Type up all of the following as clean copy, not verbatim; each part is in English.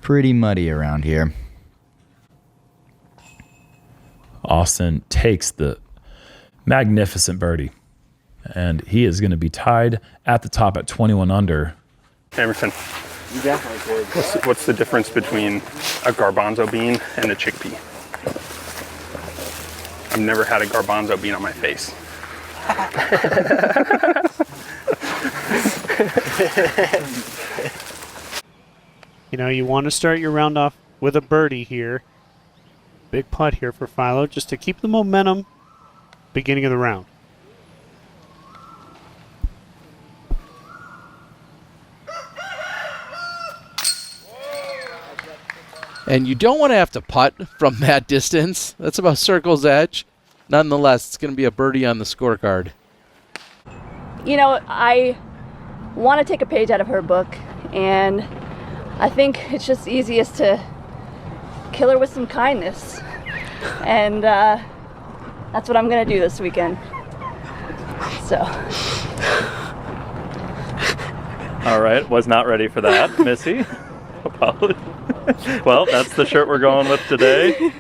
pretty muddy around here. Austin takes the magnificent birdie, and he is going to be tied at the top at 21 under. Emerson, You definitely did. what's the difference between a garbanzo bean and a chickpea? I've never had a garbanzo bean on my face. You know, you want to start your round off with a birdie here. Big putt here for Philo, just to keep the momentum beginning of the round. And you don't want to have to putt from that distance. That's about circle's edge. Nonetheless, it's going to be a birdie on the scorecard. You know, I want to take a page out of her book, and I think it's just easiest to kill her with some kindness. And that's what I'm going to do this weekend. So. All right, was not ready for that, Missy. Apologies. Well, that's the shirt we're going with today.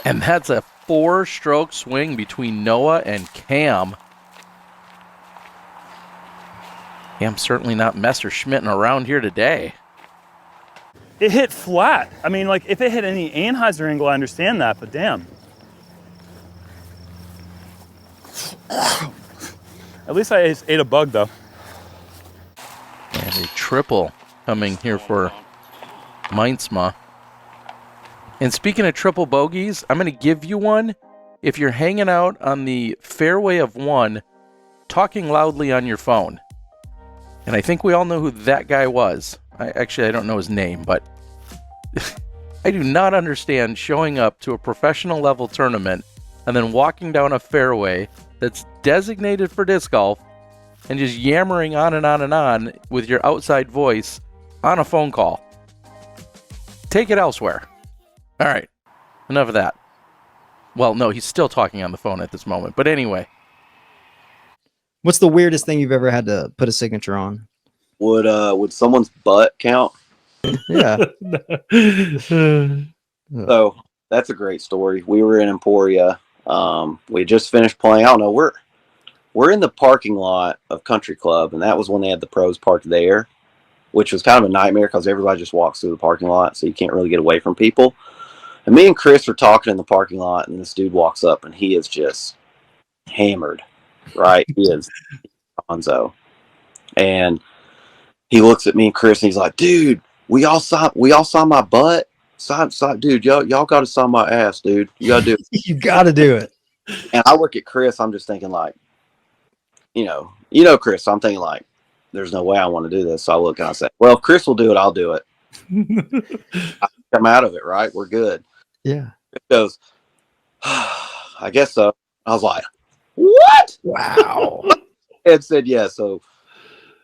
And that's a 4-stroke swing between Noah and Cam. Cam's certainly not Messerschmitting around here today. It hit flat. I mean, like, if it hit any Anheuser angle, I understand that, but damn. At least I ate a bug, though. And a triple coming here for Meinsma. And speaking of triple bogeys, I'm going to give you one if you're hanging out on the fairway of one, talking loudly on your phone. And I think we all know who that guy was. I don't know his name, but I do not understand showing up to a professional level tournament and then walking down a fairway that's designated for disc golf and just yammering on and on and on with your outside voice on a phone call. Take it elsewhere. All right, enough of that. Well, no, he's still talking on the phone at this moment. But anyway. What's the weirdest thing you've ever had to put a signature on? Would someone's butt count? Yeah. So that's a great story. We were in Emporia. We just finished playing. I don't know. We're in the parking lot of Country Club, and that was when they had the pros parked there, which was kind of a nightmare because everybody just walks through the parking lot, so you can't really get away from people. And me and Chris are talking in the parking lot, and this dude walks up, and he is just hammered, right? He is Gonzo. And he looks at me and Chris, and he's like, dude, we all saw my butt. Dude, y'all got to sign my ass, dude. You got to do it. You got to do it. And I look at Chris, I'm just thinking like, you know, Chris, I'm thinking like, there's no way I want to do this. So I look and I say, well, if Chris will do it, I'll do it. I come out of it, right? We're good. Yeah. It goes, I guess so. I was like, what? Wow. And said, yeah. So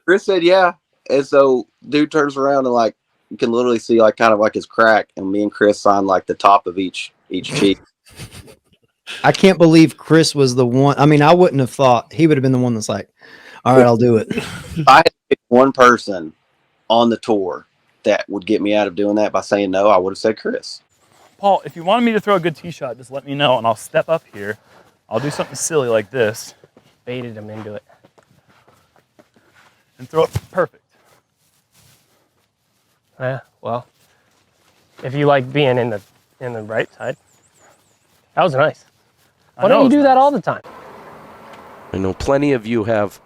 Chris said, yeah. And so dude turns around and like, you can literally see like kind of like his crack. And me and Chris signed like the top of each cheek. I can't believe Chris was the one. I mean, I wouldn't have thought he would have been the one that's like, all right, I'll do it. If I had to pick one person on the tour that would get me out of doing that by saying no, I would have said Chris. Paul, if you wanted me to throw a good tee shot, just let me know, and I'll step up here. I'll do something silly like this. Baited him into it. And throw it perfect. Yeah, well, if you like being in the right side. That was nice. Why don't you do that all the time? I know plenty of you have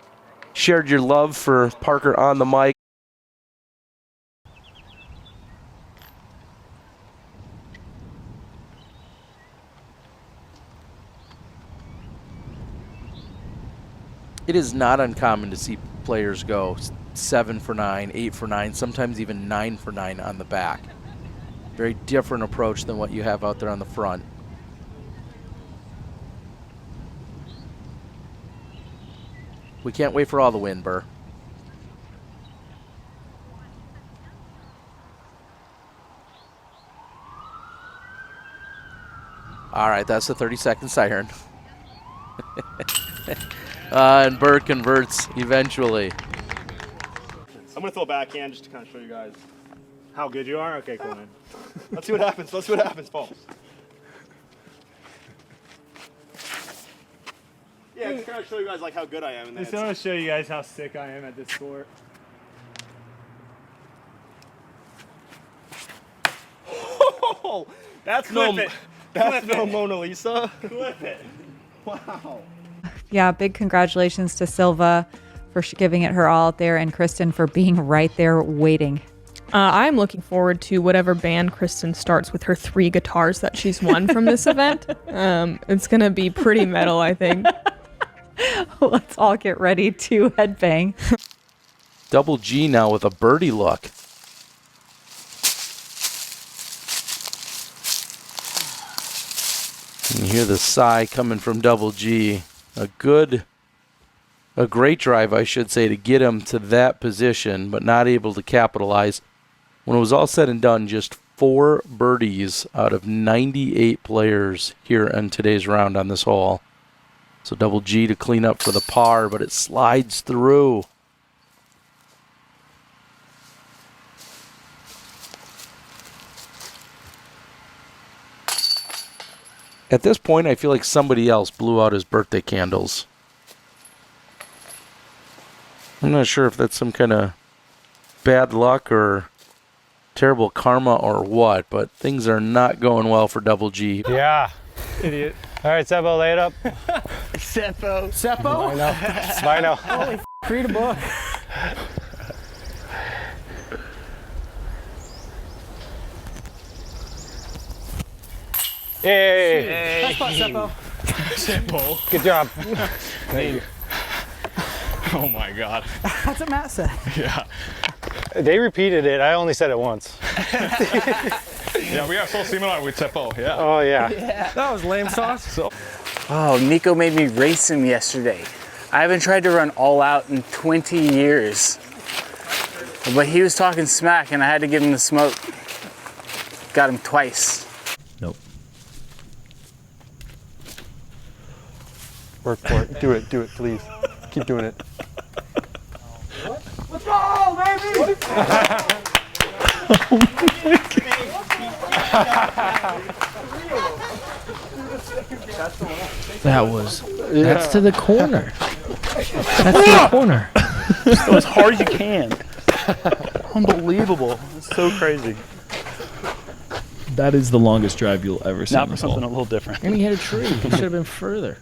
shared your love for Parker on the mic. It is not uncommon to see players go 7 for 9, 8 for 9, sometimes even 9 for 9 on the back. Very different approach than what you have out there on the front. We can't wait for all the wind, Burr. All right, that's the 30-second siren. And Burr converts eventually. I'm going to throw a backhand just to kind of show you guys how good you are. Okay, cool, man. Let's see what happens. Let's see what happens, Paul. Yeah, just kind of show you guys like how good I am. And I just want to show you guys how sick I am at this sport. Oh, that's no Mona Lisa. Clip it. Wow. Yeah, big congratulations to Silva for giving it her all out there, and Kristen for being right there waiting. I'm looking forward to whatever band Kristen starts with her 3 guitars that she's won from this event. It's going to be pretty metal, I think. Let's all get ready to headbang. Double G now with a birdie look. You hear the sigh coming from Double G. A great drive, I should say, to get him to that position, but not able to capitalize. When it was all said and done, just 4 birdies out of 98 players here in today's round on this hole. So Double G to clean up for the par, but it slides through. At this point, I feel like somebody else blew out his birthday candles. I'm not sure if that's some kind of bad luck or terrible karma or what, but things are not going well for Double G. Yeah. Idiot. All right, Seppo, lay it up. Seppo. Seppo? I know. Holy read a book. Hey. Nice spot, Seppo. Seppo. Good job. Thank you. Oh my God. That's what Matt said. Yeah. They repeated it. I only said it once. Yeah, we are so similar with Seppo. Yeah. Oh, yeah. That was lame sauce. So. Oh, Nico made me race him yesterday. I haven't tried to run all out in 20 years. But he was talking smack and I had to give him the smoke. Got him twice. Nope. Work for it. Do it, please. Keep doing it. Let's go, baby! That's to the corner. That's to the corner. Go as hard as you can. Unbelievable. It's so crazy. That is the longest drive you'll ever see. Not for something a little different. And he hit a tree. He should have been further.